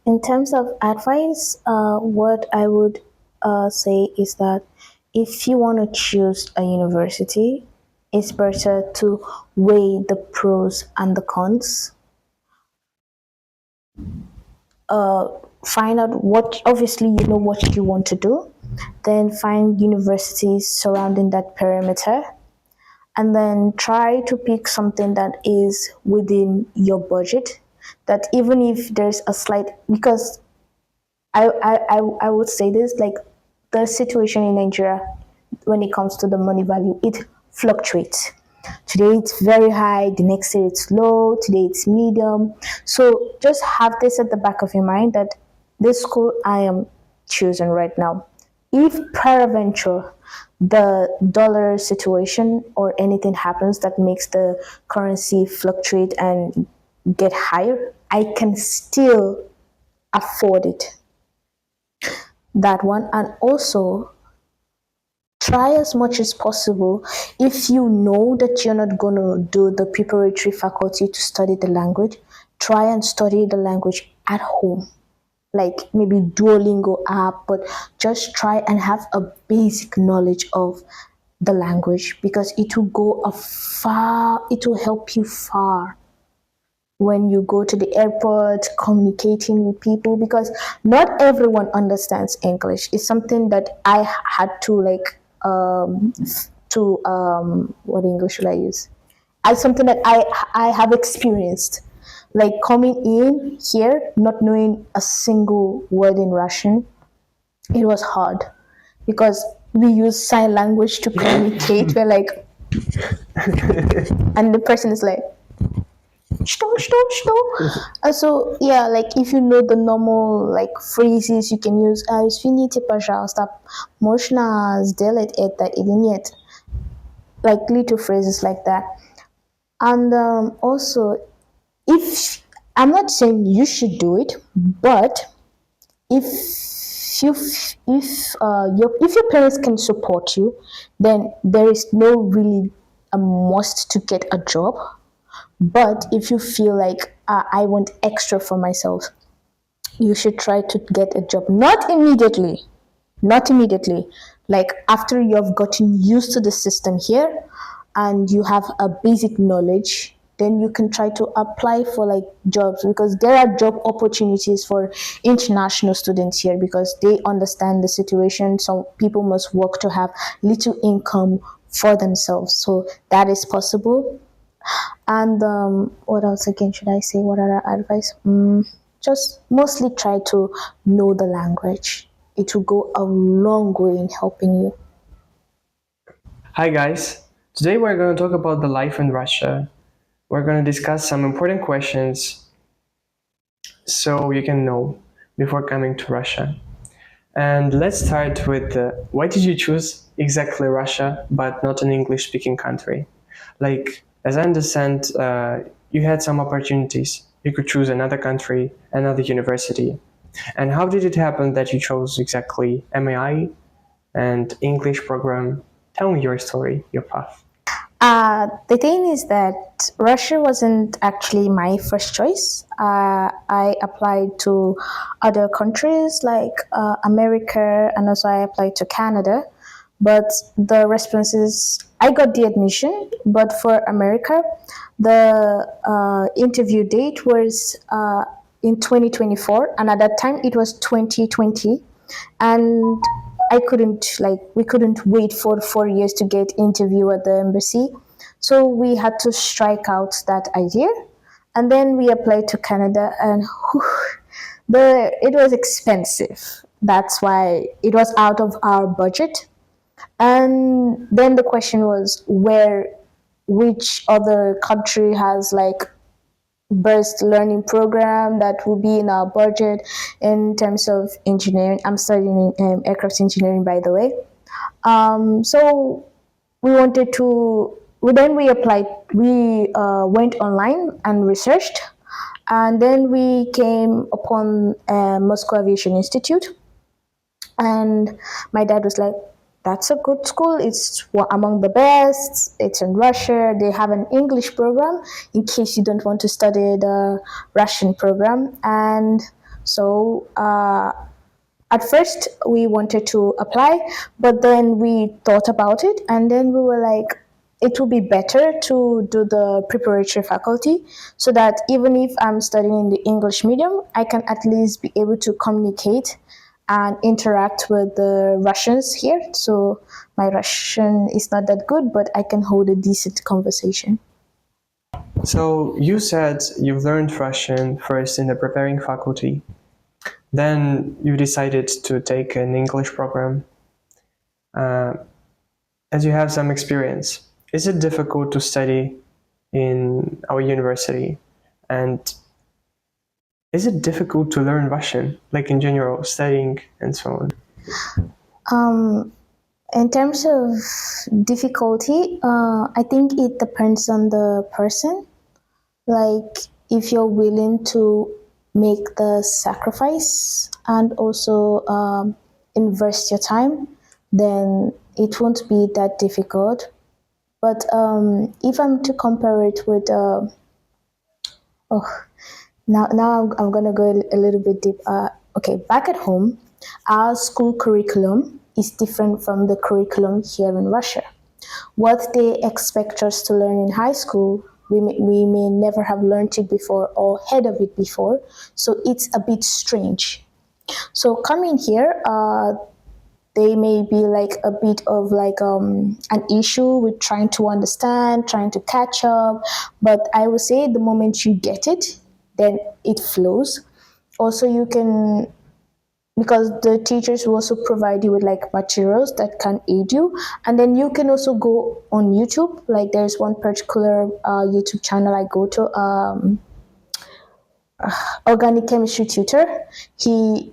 In terms of advice, what I would say is that if you want to choose a university, it's better to weigh the pros and the cons. Find out what, obviously, you know what you want to do. Then find universities surrounding that perimeter. And then try to pick something that is within your budget. That even if there's a slight, because I would say this, like the situation in Nigeria when it comes to the money value, it fluctuates. Today it's very high, the next day it's low, today it's medium. So just have this at the back of your mind that this school I am choosing right now, if peradventure the dollar situation or anything happens that makes the currency fluctuate and get higher, I can still afford it. That one. And also try as much as possible, if you know that you're not going to do the preparatory faculty to study the language, try and study the language at home, like maybe Duolingo app, but just try and have a basic knowledge of the language, because it will go a far, it will help you far when you go to the airport communicating with people, because not everyone understands English. It's something that I had to like what English should I use, as something that I have experienced, like coming in here not knowing a single word in Russian. It was hard because we use sign language to communicate. We're like, and the person is like, что. So yeah, like if you know the normal like phrases you can use, извините, пожалуйста, можно сделать это или нет, like little phrases like that. And also, if I'm not saying you should do it, but if you if your parents can support you, then there is no really a must to get a job. But if you feel like I want extra for myself, you should try to get a job. Not immediately, not immediately. Like after you have gotten used to the system here and you have a basic knowledge, then you can try to apply for like jobs, because there are job opportunities for international students here, because they understand the situation. So people must work to have little income for themselves. So that is possible. And what else again should I say? What other advice? Just mostly try to know the language. It will go a long way in helping you. Hi guys, today we're going to talk about the life in Russia. We're going to discuss some important questions so you can know before coming to Russia. And let's start with why did you choose exactly Russia but not an English speaking country? Like, as I understand, you had some opportunities. You could choose another country, another university. And how did it happen that you chose exactly MAI and English program? Tell me your story, your path. The thing is that Russia wasn't actually my first choice. I applied to other countries like America, and also I applied to Canada. But the responses, I got the admission, but for America, the interview date was in 2024, and at that time it was 2020, and we couldn't wait for 4 years to get interview at the embassy. So we had to strike out that idea. And then we applied to Canada, and it was expensive. That's why it was out of our budget. And then the question was which other country has like best learning program that will be in our budget in terms of engineering. I'm studying aircraft engineering, by the way. So we wanted to. Then we applied. We went online and researched, and then we came upon Moscow Aviation Institute. And my dad was like, that's a good school. It's among the best. It's in Russia. They have an English program in case you don't want to study the Russian program. And So at first we wanted to apply, but then we thought about it, and then we were like, it would be better to do the preparatory faculty, so that even if I'm studying in the English medium, I can at least be able to communicate and interact with the Russians here. So my Russian is not that good, but I can hold a decent conversation. So you said you've learned Russian first in the preparing faculty. Then you decided to take an English program. Uh, as you have some experience, is it difficult to study in our university? And is it difficult to learn Russian, like in general, studying and so on? Um, in terms of difficulty, I think it depends on the person. Like, if you're willing to make the sacrifice and also invest your time, then it won't be that difficult. But if I'm to compare it with, oh, now I'm gonna go a little bit deep. Okay, back at home, our school curriculum is different from the curriculum here in Russia. What they expect us to learn in high school, we may never have learned it before or heard of it before, so it's a bit strange. So coming here, they may be like a bit of like an issue with trying to understand, trying to catch up. But I would say the moment you get it, then it flows. Also, you can, because the teachers will also provide you with like materials that can aid you, and then you can also go on YouTube. Like, there's one particular YouTube channel I go to, organic chemistry tutor. He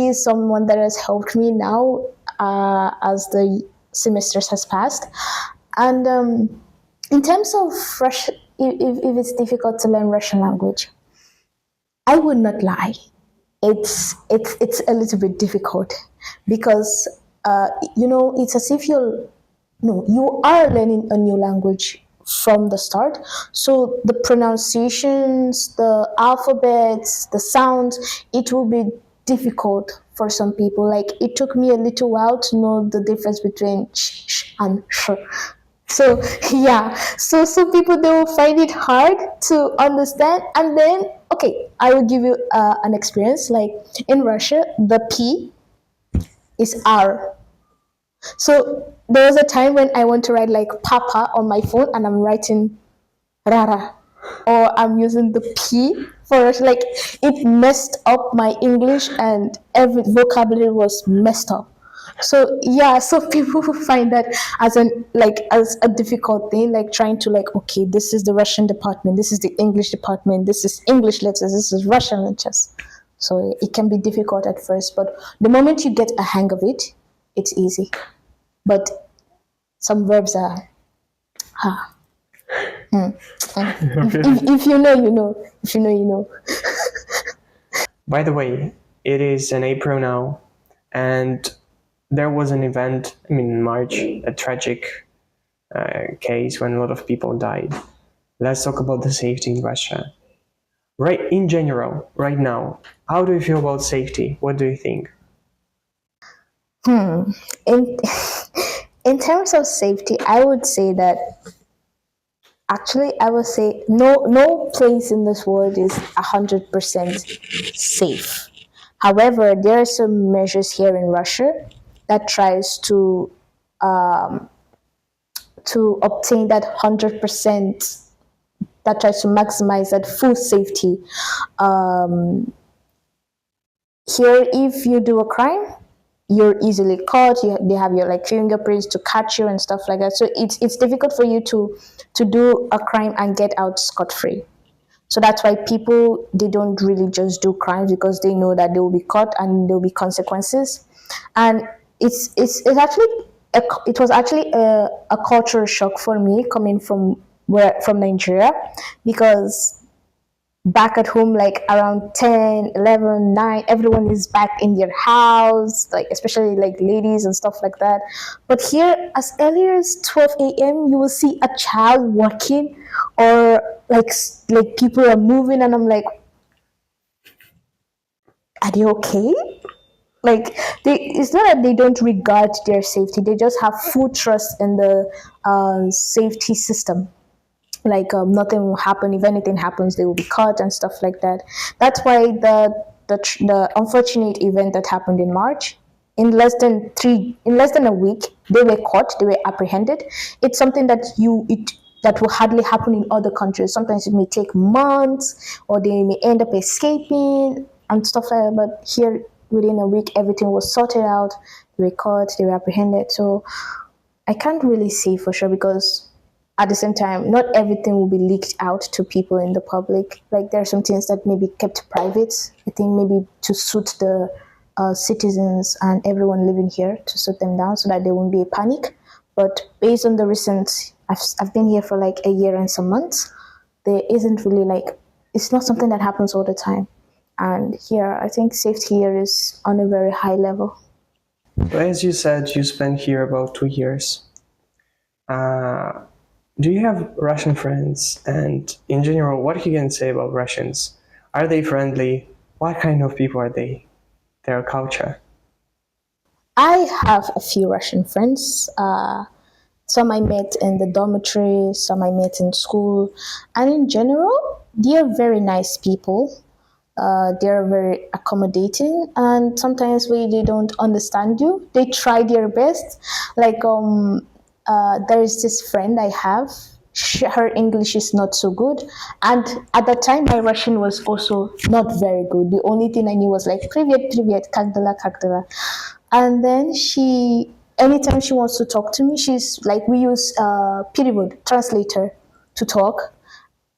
is someone that has helped me now, as the semesters has passed. And in terms of Russian, if it's difficult to learn Russian language, I would not lie. It's a little bit difficult, because it's as if you're no, you are learning a new language from the start. So the pronunciations, the alphabets, the sounds, it will be difficult for some people. Like, it took me a little while to know the difference between sh and sh. So yeah, so some people, they will find it hard to understand. And then, okay, I will give you an experience. Like, in Russia, the P is R. So there was a time when I want to write like Papa on my phone, and I'm writing Rara, or I'm using the P for it. Like, it messed up my English, and every vocabulary was messed up. So yeah, so people who find that as a difficult thing, like trying to, like, okay, this is the Russian department, this is the English department, this is English letters, this is Russian letters. So it can be difficult at first, but the moment you get a hang of it, it's easy. But some verbs are, ah, if you know, you know. If you know, you know. By the way, it is in April now, and there was an event, in March, a tragic case when a lot of people died. Let's talk about the safety in Russia. Right, in general, right now, how do you feel about safety? What do you think? In in terms of safety, I would say that, actually, I would say no place in this world is 100% safe. However, there are some measures here in Russia that tries to obtain that 100%, that tries to maximize that full safety. Here, if you do a crime, you're easily caught. They have your like fingerprints to catch you and stuff like that. So it's difficult for you to do a crime and get out scot free. So that's why people, they don't really just do crimes, because they know that they will be caught and there will be consequences. And it's actually it was actually a cultural shock for me, coming from Nigeria, because back at home, like around 10, 11, 9, everyone is back in their house, like especially like ladies and stuff like that. But here, as early as 12 a.m., you will see a child walking, or like people are moving, and I'm like, are they okay? Like it's not that they don't regard their safety; they just have full trust in the safety system. Like nothing will happen. If anything happens, they will be caught and stuff like that. That's why the unfortunate event that happened in March, in less than a week, they were caught, they were apprehended. It's something that will hardly happen in other countries. Sometimes it may take months, or they may end up escaping and stuff like that. But here, within a week, everything was sorted out. They were caught, they were apprehended. So I can't really say for sure, because at the same time, not everything will be leaked out to people in the public. Like there are some things that may be kept private. I think maybe to suit the citizens and everyone living here, to suit them down so that there won't be a panic. But based on the recent, I've been here for like a year and some months. There isn't really like, it's not something that happens all the time. And here, I think safety here is on a very high level. So as you said, you spent here about 2 years. Uh, do you have Russian friends? And in general, what you can say about Russians? Are they friendly? What kind of people are they? Their culture? I have a few Russian friends. Some I met in the dormitory, some I met in school, and in general, they are very nice people. They are very accommodating, and sometimes when they don't understand you, they try their best. Like there is this friend I have. Her English is not so good, and at that time my Russian was also not very good. The only thing I knew was like "Привет, привет, как дела, как дела," and then anytime she wants to talk to me, she's like, we use перевод translator to talk,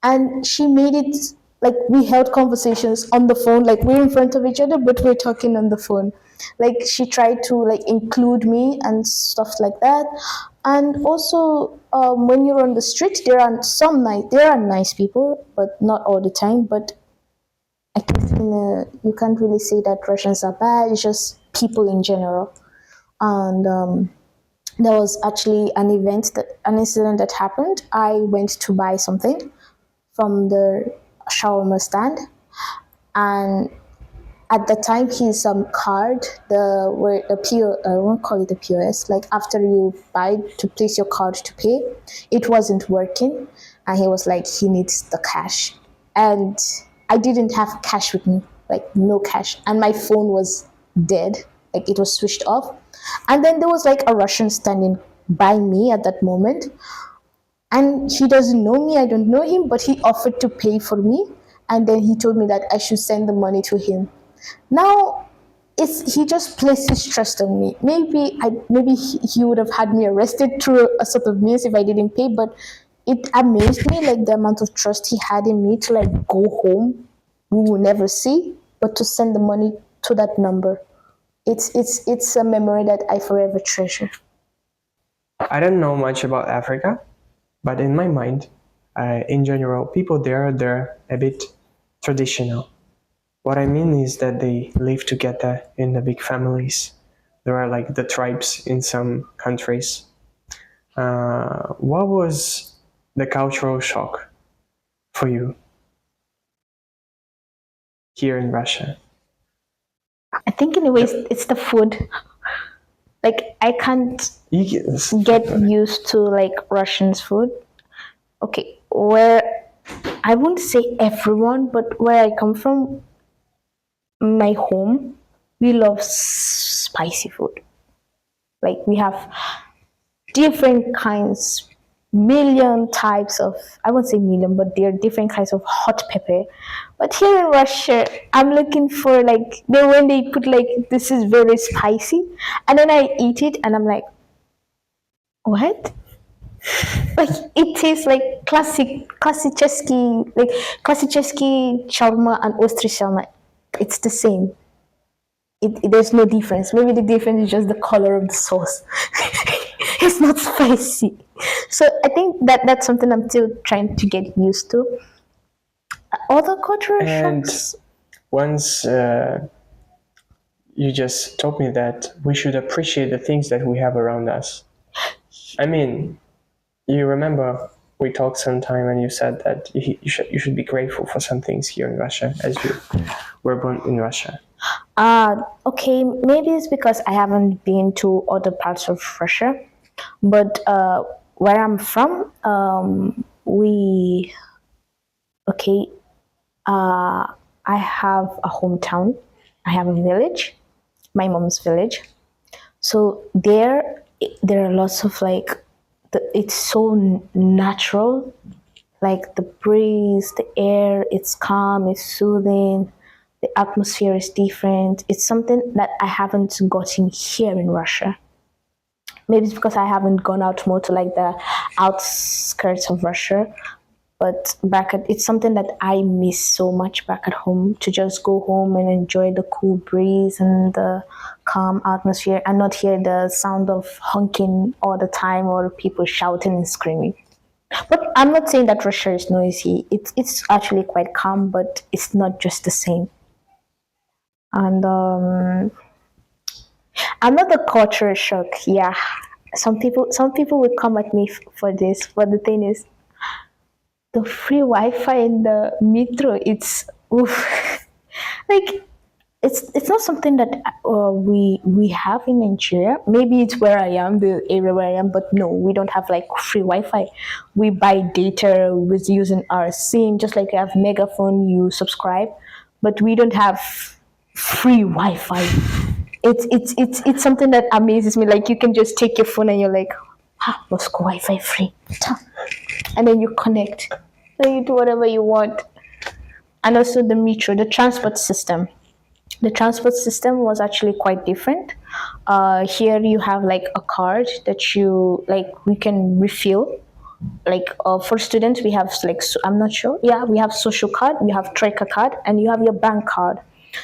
and she made it like we held conversations on the phone, like we're in front of each other but we're talking on the phone. Like she tried to like include me and stuff like that. And also when you're on the street, there are nice people, but not all the time. But I guess you can't really say that Russians are bad. It's just people in general. And there was actually an incident that happened. I went to buy something from the shawarma stand, and at the time his card, the where the PO, I won't call it the POS, like after you buy to place your card to pay, it wasn't working, and he was like he needs the cash, and I didn't have cash with me, like no cash, and my phone was dead, like it was switched off, and then there was like a Russian standing by me at that moment, and he doesn't know me, I don't know him, but he offered to pay for me, and then he told me that I should send the money to him. Now he just placed his trust on me. Maybe he would have had me arrested through a sort of means if I didn't pay, but it amazed me, like the amount of trust he had in me to like go home, we will never see, but to send the money to that number. It's a memory that I forever treasure. I don't know much about Africa, but in my mind, in general, people there, they're a bit traditional. What I mean is that they live together in the big families. There are like the tribes in some countries. What was the cultural shock for you here in Russia? I think in a way it's the food. Like I can't Yes. get used to like Russian's food. Okay, where I won't say everyone, but where I come from, my home, we love spicy food. Like we have different kinds, million types of, I won't say million, but there are different kinds of hot pepper. But here in Russia, I'm looking for like when they put like this is very spicy, and then I eat it and I'm like, what? Like it tastes like classiceski shawarma and ostrich shawarma. It's the same. There's no difference. Maybe the difference is just the color of the sauce. It's not spicy. So I think that's something I'm still trying to get used to. Other cultural And shocks. once you just told me that we should appreciate the things that we have around us. I mean, you remember we talked sometime and you said that you should be grateful for some things here in Russia as you were born in Russia. Okay, maybe it's because I haven't been to other parts of Russia, but where I'm from, okay, uh, I have a hometown. I have a village, my mom's village. So there are lots of like, it's so natural, like the breeze, the air, it's calm, it's soothing, the atmosphere is different. It's something that I haven't gotten here in Russia. Maybe it's because I haven't gone out more to like the outskirts of Russia. But it's something that I miss so much back at home, to just go home and enjoy the cool breeze and the calm atmosphere and not hear the sound of honking all the time or people shouting and screaming. But I'm not saying that Russia is noisy. It's actually quite calm, but it's not just the same. And another culture shock. Yeah, some people would come at me for this, but the thing is, the free Wi-Fi in the metro. It's oof. Like it's not something that we have in Nigeria. Maybe it's where I am, the area where I am, but no, we don't have like free Wi-Fi. We buy data with using our SIM, just like you have Megaphone, you subscribe, but we don't have free Wi-Fi. It's something that amazes me. Like you can just take your phone and you're like, Moscow Wi-Fi free, and then you connect, then you do whatever you want. And also the metro, the transport system. The transport system was actually quite different. Here you have like a card that you like we can refill. Like for students, we have like I'm not sure. Yeah, we have social card, we have Tracker card, and you have your bank card.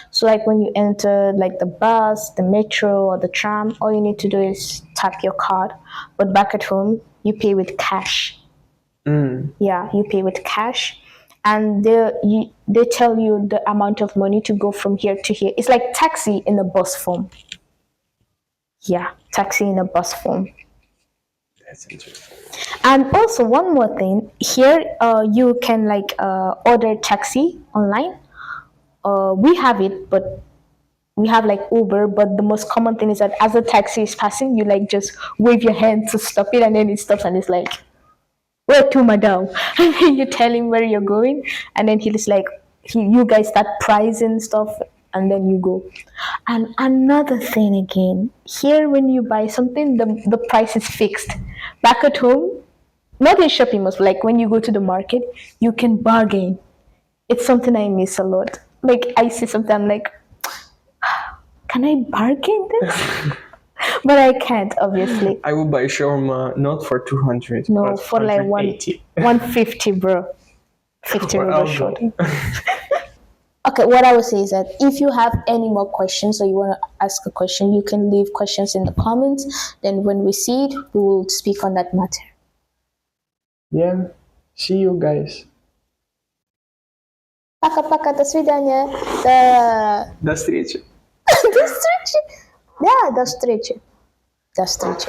So like when you enter like the bus, the metro, or the tram, all you need to do is tap your card. But back at home, you pay with cash. Yeah, you pay with cash, and they tell you the amount of money to go from here to here. It's like taxi in a bus form. Yeah, taxi in a bus form. That's interesting. And also one more thing here, you can like order taxi online. We have it, but we have like Uber. But the most common thing is that as a taxi is passing, you like just wave your hand to stop it, and then it stops, and it's like, where to, madam? And then you tell him where you're going, and then he's like, you guys start pricing stuff, and then you go. And another thing again, here when you buy something, the price is fixed. Back at home, not in shopping malls, but like when you go to the market, you can bargain. It's something I miss a lot. Like I see something, I'm like, can I bargain this? But I can't, obviously. I will buy shawarma not for 200, No, but for like 180. 150, bro. 50 Well, ruble I'll short. go. Okay, what I would say is that if you have any more questions or you want to ask a question, you can leave questions in the comments. Then when we see it, we will speak on that matter. Yeah. See you guys. Пока-пока, до свидания. До... До встречи. До встречи. Да, до встречи. До встречи.